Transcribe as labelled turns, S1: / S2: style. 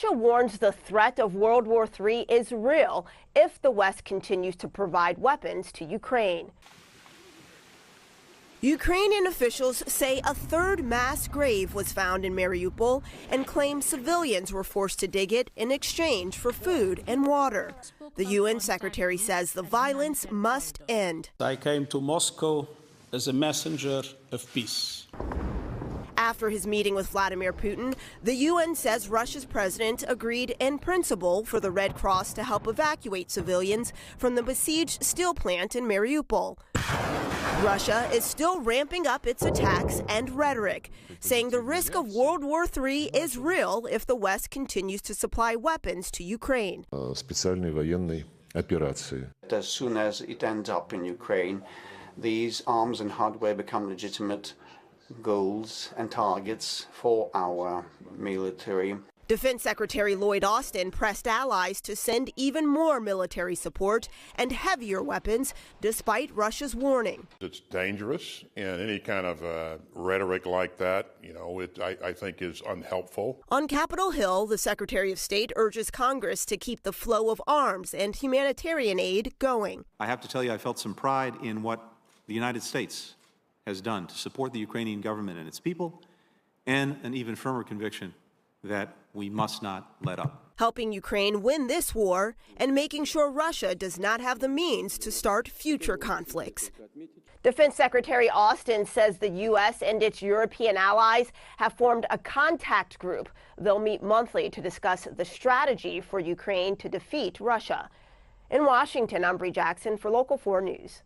S1: Russia warns the threat of World War III is real if the West continues to provide weapons to Ukraine. Ukrainian officials say a third mass grave was found in Mariupol and claim civilians were forced to dig it in exchange for food and water. The UN secretary says the violence must end.
S2: I came to Moscow as a messenger of peace.
S1: After his meeting with Vladimir Putin, the UN says Russia's president agreed in principle for the Red Cross to help evacuate civilians from the besieged steel plant in Mariupol. Russia is still ramping up its attacks and rhetoric, saying the risk of World War III is real if the West continues to supply weapons to Ukraine.
S3: Специальной военной операции.
S4: As soon as it ends up in Ukraine, these arms and hardware become legitimate goals and targets for our military.
S1: Defense Secretary Lloyd Austin pressed allies to send even more military support and heavier weapons, despite Russia's warning.
S5: It's dangerous, and any kind of rhetoric like that, I think is unhelpful.
S1: On Capitol Hill, the Secretary of State urges Congress to keep the flow of arms and humanitarian aid going.
S6: I have to tell you, I felt some pride in what the United States has done to support the Ukrainian government and its people, and an even firmer conviction that we must not let up.
S1: Helping Ukraine win this war and making sure Russia does not have the means to start future conflicts. Defense Secretary Austin says the U.S. and its European allies have formed a contact group. They'll meet monthly to discuss the strategy for Ukraine to defeat Russia. In Washington, I'm Bree Jackson for Local 4 News.